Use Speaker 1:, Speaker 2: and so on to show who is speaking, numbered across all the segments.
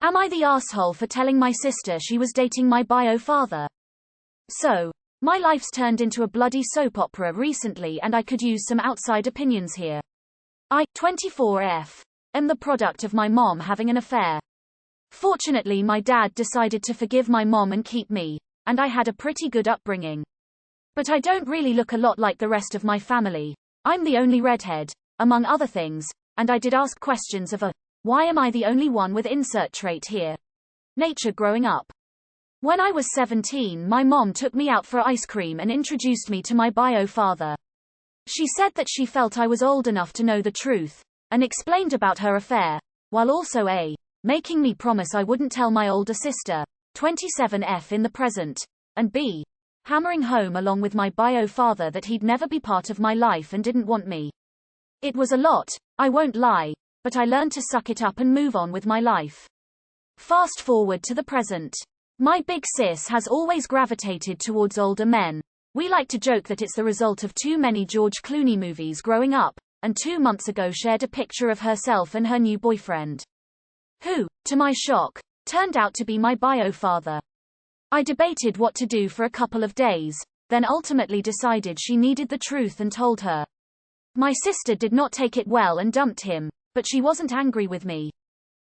Speaker 1: Am I the asshole for telling my sister she was dating my bio father? So, my life's turned into a bloody soap opera recently and I could use some outside opinions here. I, 24F, am the product of my mom having an affair. Fortunately, my dad decided to forgive my mom and keep me, and I had a pretty good upbringing. But I don't really look a lot like the rest of my family. I'm the only redhead, among other things, and I did ask questions of why am I the only one with insert trait here? Nature growing up. When I was 17, my mom took me out for ice cream and introduced me to my bio father. She said that she felt I was old enough to know the truth, and explained about her affair, while also making me promise I wouldn't tell my older sister, 27F in the present, and b. hammering home along with my bio father that he'd never be part of my life and didn't want me. It was a lot, I won't lie, but I learned to suck it up and move on with my life. Fast forward to the present. My big sis has always gravitated towards older men. We like to joke that it's the result of too many George Clooney movies growing up, and 2 months ago shared a picture of herself and her new boyfriend, who, to my shock, turned out to be my bio father. I debated what to do for a couple of days, then ultimately decided she needed the truth and told her. My sister did not take it well and dumped him, but she wasn't angry with me.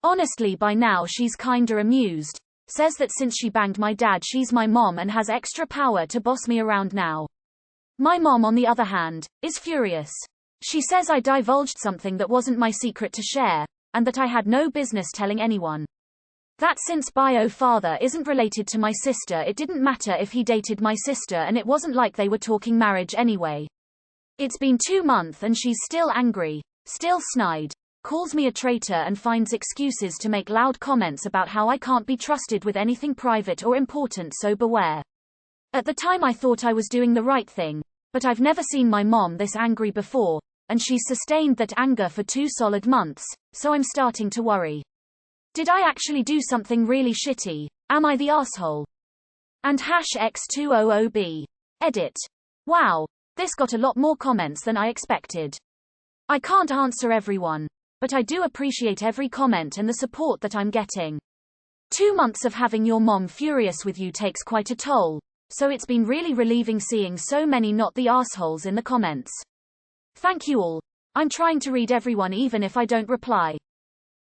Speaker 1: Honestly, by now she's kinda amused. Says that since she banged my dad she's my mom and has extra power to boss me around now. My mom, on the other hand, is furious. She says I divulged something that wasn't my secret to share, and that I had no business telling anyone. That since bio father isn't related to my sister, it didn't matter if he dated my sister, and it wasn't like they were talking marriage anyway. It's been 2 months and she's still angry, still snide, calls me a traitor and finds excuses to make loud comments about how I can't be trusted with anything private or important, so beware. At the time I thought I was doing the right thing, but I've never seen my mom this angry before, and she's sustained that anger for 2 solid months, so I'm starting to worry. Did I actually do something really shitty? Am I the asshole? And #X200B. Edit. Wow, this got a lot more comments than I expected. I can't answer everyone, but I do appreciate every comment and the support that I'm getting. 2 months of having your mom furious with you takes quite a toll, so it's been really relieving seeing so many not the assholes in the comments. Thank you all. I'm trying to read everyone even if I don't reply.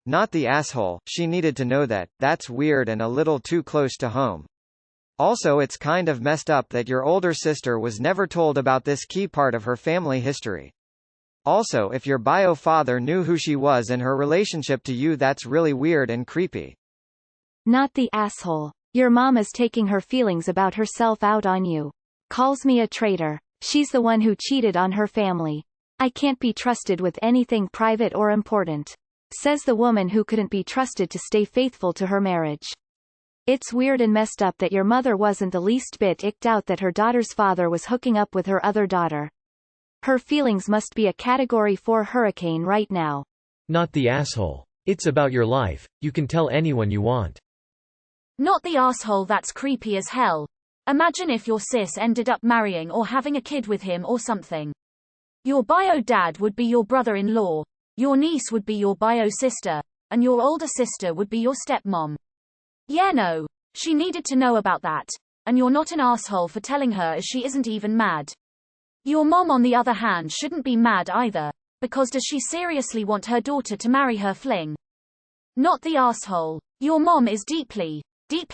Speaker 2: Not the asshole, she needed to know that. That's weird and a little too close to home. Also, it's kind of messed up that your older sister was never told about this key part of her family history. Also, if your bio father knew who she was and her relationship to you, that's really weird and creepy.
Speaker 3: Not the asshole. Your mom is taking her feelings about herself out on you. Calls me a traitor. She's the one who cheated on her family. I can't be trusted with anything private or important. Says the woman who couldn't be trusted to stay faithful to her marriage. It's weird and messed up that your mother wasn't the least bit icked out that her daughter's father was hooking up with her other daughter. Her feelings must be a Category 4 hurricane right now.
Speaker 4: Not the asshole. It's about your life. You can tell anyone you want.
Speaker 1: Not the asshole, that's creepy as hell. Imagine if your sis ended up marrying or having a kid with him or something. Your bio dad would be your brother-in-law, your niece would be your bio sister, and your older sister would be your stepmom. Yeah, no. She needed to know about that. And you're not an asshole for telling her, as she isn't even mad. Your mom, on the other hand, shouldn't be mad either, because does she seriously want her daughter to marry her fling? Not the asshole. Your mom is deeply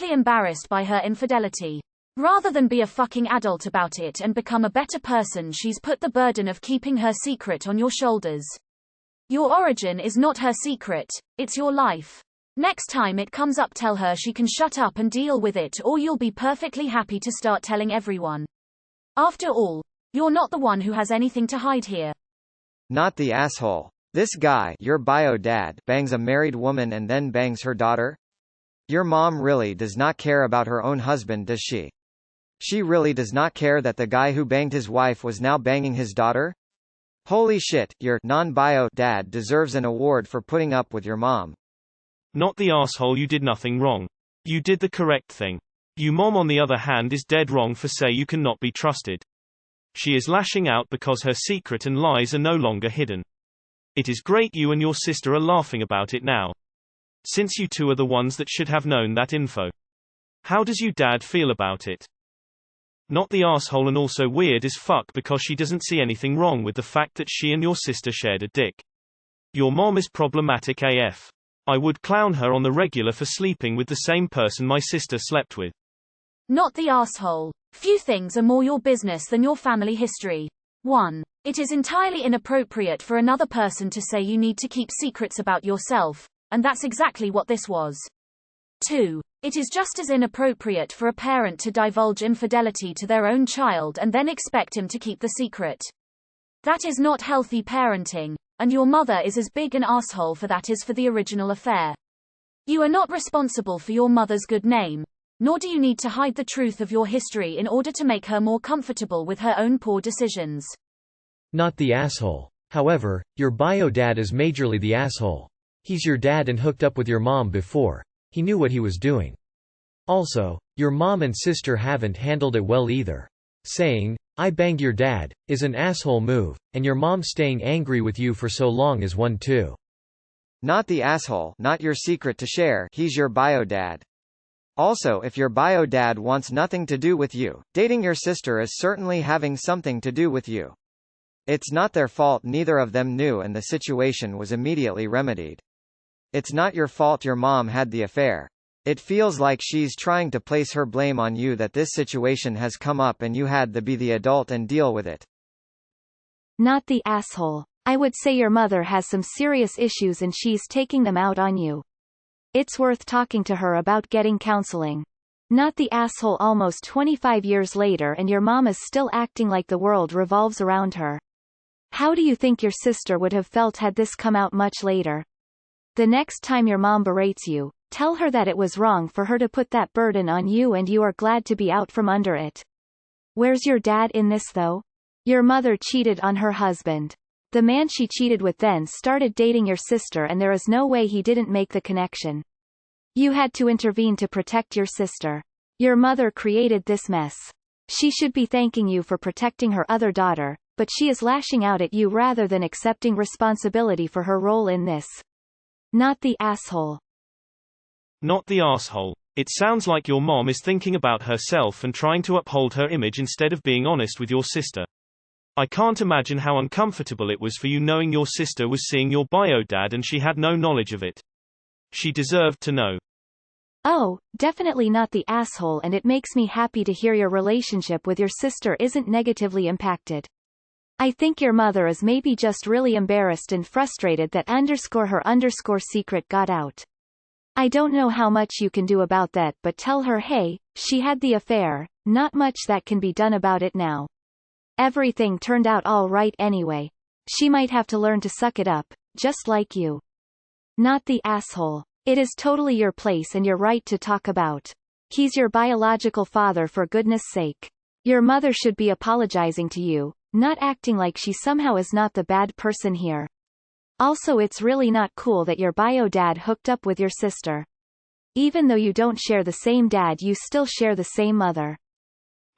Speaker 1: embarrassed by her infidelity. Rather than be a fucking adult about it and become a better person, she's put the burden of keeping her secret on your shoulders. Your origin is not her secret, it's your life. Next time it comes up, tell her she can shut up and deal with it, or you'll be perfectly happy to start telling everyone. After all, you're not the one who has anything to hide here.
Speaker 2: Not the asshole. This guy, your bio dad, bangs a married woman and then bangs her daughter? Your mom really does not care about her own husband, does she? She really does not care that the guy who banged his wife was now banging his daughter? Holy shit, your non-bio dad deserves an award for putting up with your mom.
Speaker 5: Not the asshole, you did nothing wrong. You did the correct thing. You mom, on the other hand, is dead wrong for say you cannot be trusted. She is lashing out because her secret and lies are no longer hidden. It is great you and your sister are laughing about it now. Since you two are the ones that should have known that info. How does you dad feel about it? Not the asshole and also weird as fuck because she doesn't see anything wrong with the fact that she and your sister shared a dick. Your mom is problematic AF. I would clown her on the regular for sleeping with the same person my sister slept with.
Speaker 1: Not the asshole. Few things are more your business than your family history. 1. It is entirely inappropriate for another person to say you need to keep secrets about yourself, and that's exactly what this was. 2. It is just as inappropriate for a parent to divulge infidelity to their own child and then expect him to keep the secret. That is not healthy parenting, and your mother is as big an asshole for that as for the original affair. You are not responsible for your mother's good name, nor do you need to hide the truth of your history in order to make her more comfortable with her own poor decisions.
Speaker 4: Not the asshole. However, your bio dad is majorly the asshole. He's your dad and hooked up with your mom before. He knew what he was doing. Also, your mom and sister haven't handled it well either. Saying, "I banged your dad," is an asshole move, and your mom staying angry with you for so long is one too.
Speaker 2: Not the asshole, not your secret to share, he's your bio dad. Also, if your bio dad wants nothing to do with you, dating your sister is certainly having something to do with you. It's not their fault, neither of them knew, and the situation was immediately remedied. It's not your fault your mom had the affair. It feels like she's trying to place her blame on you that this situation has come up and you had to be the adult and deal with it.
Speaker 3: Not the asshole. I would say your mother has some serious issues and she's taking them out on you. It's worth talking to her about getting counseling. Not the asshole. Almost 25 years later and your mom is still acting like the world revolves around her. How do you think your sister would have felt had this come out much later? The next time your mom berates you, tell her that it was wrong for her to put that burden on you and you are glad to be out from under it. Where's your dad in this though? Your mother cheated on her husband. The man she cheated with then started dating your sister and there is no way he didn't make the connection. You had to intervene to protect your sister. Your mother created this mess. She should be thanking you for protecting her other daughter, but she is lashing out at you rather than accepting responsibility for her role in this. Not the asshole.
Speaker 5: Not the asshole. It sounds like your mom is thinking about herself and trying to uphold her image instead of being honest with your sister. I can't imagine how uncomfortable it was for you knowing your sister was seeing your bio dad and she had no knowledge of it. She deserved to know.
Speaker 3: Oh, definitely not the asshole, and it makes me happy to hear your relationship with your sister isn't negatively impacted. I think your mother is maybe just really embarrassed and frustrated that her secret got out. I don't know how much you can do about that, but tell her, hey, she had the affair, not much that can be done about it now. Everything turned out all right anyway. She might have to learn to suck it up, just like you. Not the asshole. It is totally your place and your right to talk about. He's your biological father, for goodness sake. Your mother should be apologizing to you, not acting like she somehow is not the bad person here. Also, it's really not cool that your bio dad hooked up with your sister. Even though you don't share the same dad, you still share the same mother.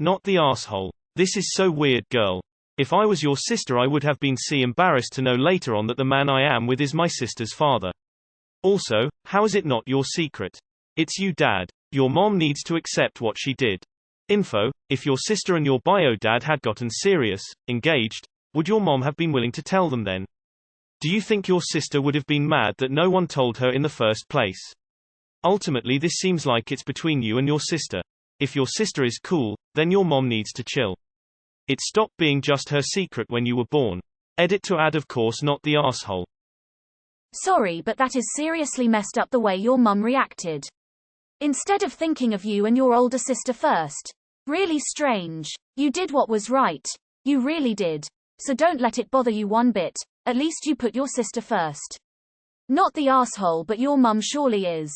Speaker 5: Not the asshole. This is so weird, girl. If I was your sister I would have been embarrassed to know later on that the man I am with is my sister's father. Also, how is it not your secret? It's you, dad. Your mom needs to accept what she did. Info: if your sister and your bio dad had gotten serious, engaged, would your mom have been willing to tell them then? Do you think your sister would have been mad that no one told her in the first place? Ultimately, this seems like it's between you and your sister. If your sister is cool, then your mom needs to chill. It stopped being just her secret when you were born. Edit to add, of course, not the asshole.
Speaker 1: Sorry, but that is seriously messed up the way your mum reacted. Instead of thinking of you and your older sister first. Really strange. You did what was right. You really did. So don't let it bother you one bit. At least you put your sister first. Not the asshole, but your mum surely is.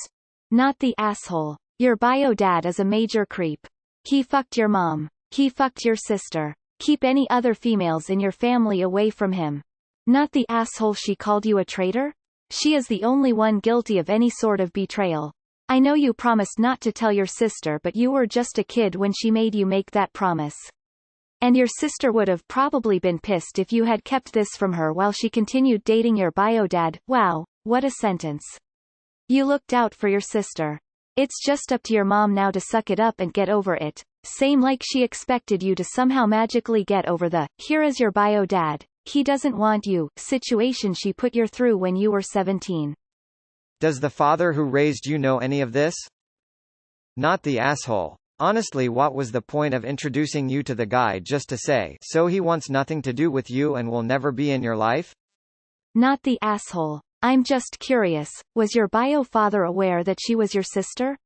Speaker 3: Not the asshole. Your bio dad is a major creep. He fucked your mom. He fucked your sister. Keep any other females in your family away from him. Not the asshole. She called you a traitor? She is the only one guilty of any sort of betrayal. I know you promised not to tell your sister, but you were just a kid when she made you make that promise. And your sister would have probably been pissed if you had kept this from her while she continued dating your bio dad. Wow, what a sentence. You looked out for your sister. It's just up to your mom now to suck it up and get over it. Same like she expected you to somehow magically get over the, here is your bio dad, he doesn't want you, situation she put you through when you were 17.
Speaker 2: Does the father who raised you know any of this? Not the asshole. Honestly, what was the point of introducing you to the guy just to say, so he wants nothing to do with you and will never be in your life?
Speaker 3: Not the asshole. I'm just curious, was your bio father aware that she was your sister?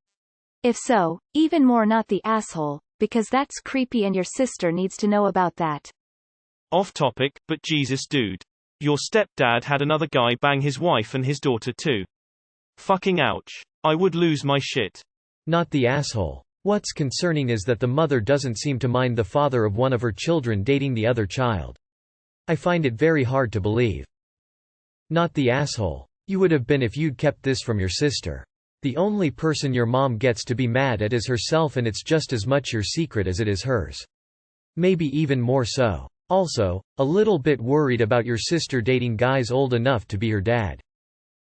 Speaker 3: If so, even more not the asshole, because that's creepy and your sister needs to know about that.
Speaker 5: Off topic, but Jesus dude. Your stepdad had another guy bang his wife and his daughter too. Fucking ouch. I would lose my shit.
Speaker 4: Not the asshole. What's concerning is that the mother doesn't seem to mind the father of one of her children dating the other child. I find it very hard to believe. Not the asshole. You would have been if you'd kept this from your sister. The only person your mom gets to be mad at is herself, and it's just as much your secret as it is hers. Maybe even more so. Also, a little bit worried about your sister dating guys old enough to be her dad.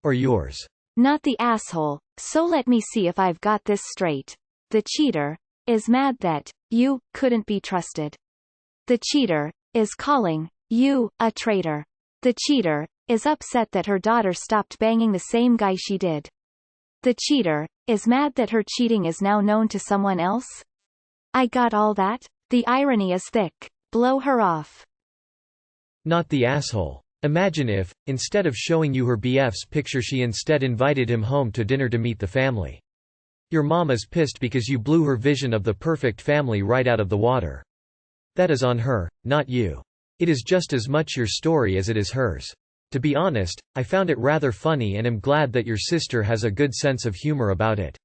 Speaker 4: Or yours.
Speaker 3: Not the asshole. So let me see if I've got this straight. The cheater is mad that you couldn't be trusted. The cheater is calling you a traitor. The cheater is upset that her daughter stopped banging the same guy she did. The cheater is mad that her cheating is now known to someone else. I got all that? The irony is thick. Blow her off.
Speaker 4: Not the asshole. Imagine if, instead of showing you her BF's picture, she instead invited him home to dinner to meet the family. Your mom is pissed because you blew her vision of the perfect family right out of the water. That is on her, not you. It is just as much your story as it is hers. To be honest, I found it rather funny and am glad that your sister has a good sense of humor about it.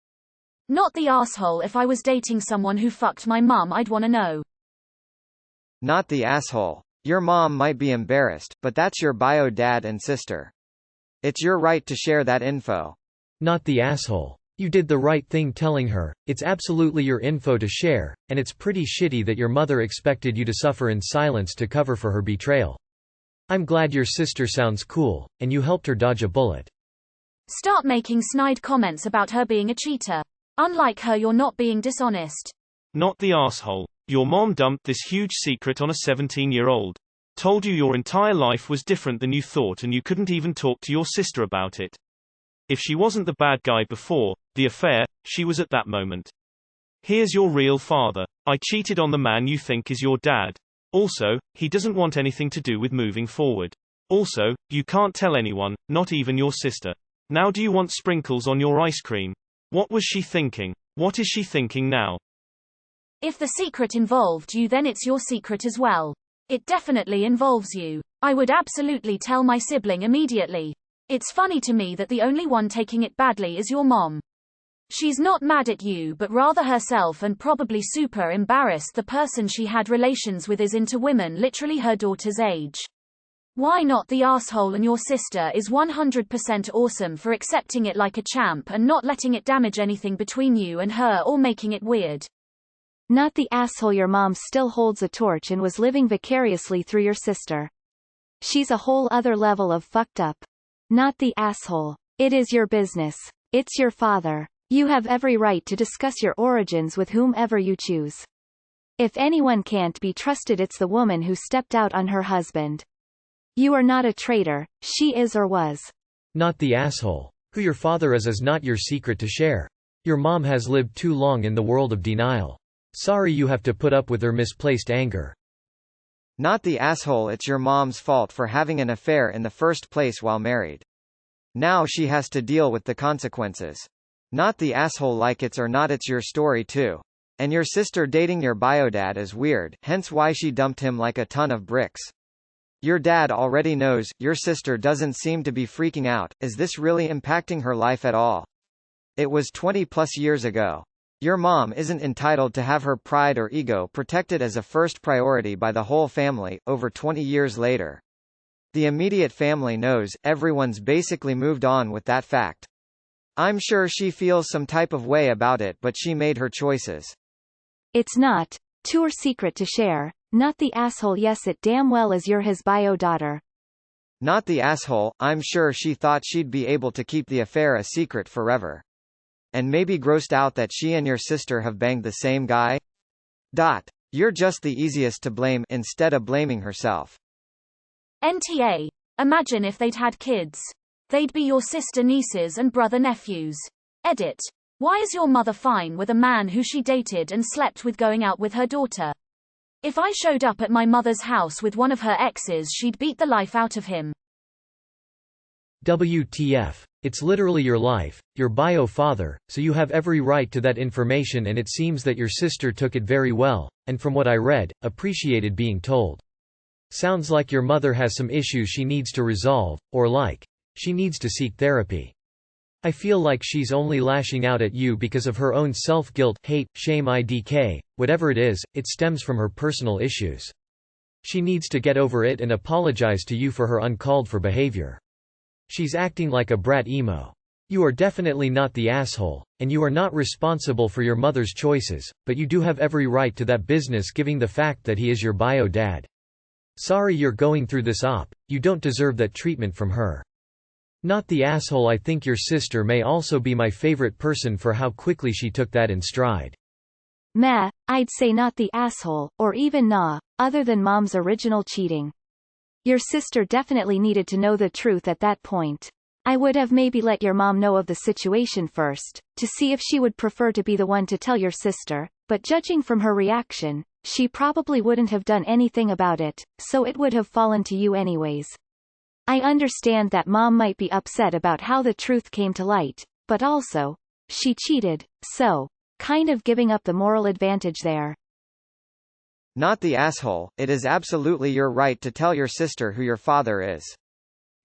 Speaker 1: Not the asshole. If I was dating someone who fucked my mum, I'd wanna know.
Speaker 2: Not the asshole. Your mom might be embarrassed, but that's your bio dad and sister. It's your right to share that info.
Speaker 4: Not the asshole. You did the right thing telling her, it's absolutely your info to share, and it's pretty shitty that your mother expected you to suffer in silence to cover for her betrayal. I'm glad your sister sounds cool, and you helped her dodge a bullet.
Speaker 1: Start making snide comments about her being a cheater. Unlike her, you're not being dishonest.
Speaker 5: Not the asshole. Your mom dumped this huge secret on a 17-year-old. Told you your entire life was different than you thought and you couldn't even talk to your sister about it. If she wasn't the bad guy before the affair, she was at that moment. Here's your real father. I cheated on the man you think is your dad. Also, he doesn't want anything to do with moving forward. Also, you can't tell anyone, not even your sister. Now do you want sprinkles on your ice cream? What was she thinking? What is she thinking now?
Speaker 1: If the secret involved you, then it's your secret as well. It definitely involves you. I would absolutely tell my sibling immediately. It's funny to me that the only one taking it badly is your mom. She's not mad at you but rather herself, and probably super embarrassed the person she had relations with is into women literally her daughter's age. Why not the asshole? And your sister is 100% awesome for accepting it like a champ and not letting it damage anything between you and her or making it weird.
Speaker 3: Not the asshole. Your mom still holds a torch and was living vicariously through your sister. She's a whole other level of fucked up. Not the asshole. It is your business. It's your father. You have every right to discuss your origins with whomever you choose. If anyone can't be trusted, it's the woman who stepped out on her husband. You are not a traitor, she is or was.
Speaker 4: Not the asshole. Who your father is not your secret to share. Your mom has lived too long in the world of denial. Sorry you have to put up with her misplaced anger.
Speaker 2: Not the asshole. It's your mom's fault for having an affair in the first place while married. Now she has to deal with the consequences. Not the asshole. Like it's or not, it's your story too. And your sister dating your biodad is weird, hence why she dumped him like a ton of bricks. Your dad already knows, your sister doesn't seem to be freaking out. Is this really impacting her life at all? It was 20 plus years ago. Your mom isn't entitled to have her pride or ego protected as a first priority by the whole family, over 20 years later. The immediate family knows, everyone's basically moved on with that fact. I'm sure she feels some type of way about it, but she made her choices.
Speaker 3: It's not your secret to share. Not the asshole. Yes, it damn well is. You're his bio daughter.
Speaker 2: Not the asshole, I'm sure she thought she'd be able to keep the affair a secret forever. And maybe grossed out that she and your sister have banged the same guy? You're just the easiest to blame instead of blaming herself.
Speaker 1: NTA. Imagine if they'd had kids. They'd be your sister nieces and brother nephews. Edit. Why is your mother fine with a man who she dated and slept with going out with her daughter? If I showed up at my mother's house with one of her exes, she'd beat the life out of him.
Speaker 4: WTF. It's literally your life, your bio father, so you have every right to that information, and it seems that your sister took it very well, and from what I read, appreciated being told. Sounds like your mother has some issues she needs to resolve, or she needs to seek therapy. I feel like she's only lashing out at you because of her own self-guilt, hate, shame IDK, whatever it is, it stems from her personal issues. She needs to get over it and apologize to you for her uncalled for behavior. She's acting like a brat emo. You are definitely not the asshole, and you are not responsible for your mother's choices, but you do have every right to that business given the fact that he is your bio dad. Sorry you're going through this you don't deserve that treatment from her. Not the asshole. I think your sister may also be my favorite person for how quickly she took that in stride.
Speaker 3: Meh, I'd say not the asshole, or even nah, other than mom's original cheating. Your sister definitely needed to know the truth at that point. I would have maybe let your mom know of the situation first, to see if she would prefer to be the one to tell your sister, but judging from her reaction, she probably wouldn't have done anything about it, so it would have fallen to you anyways. I understand that mom might be upset about how the truth came to light, but also, she cheated, so, kind of giving up the moral advantage there.
Speaker 2: Not the asshole, it is absolutely your right to tell your sister who your father is.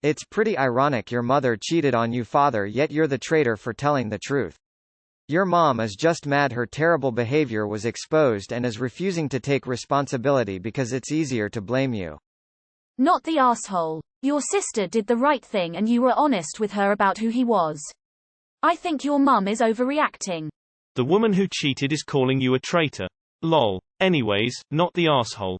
Speaker 2: It's pretty ironic your mother cheated on you father, yet you're the traitor for telling the truth. Your mom is just mad her terrible behavior was exposed and is refusing to take responsibility because it's easier to blame you.
Speaker 1: Not the asshole. Your sister did the right thing and you were honest with her about who he was. I think your mum is overreacting.
Speaker 5: The woman who cheated is calling you a traitor. Lol. Anyways, not the asshole.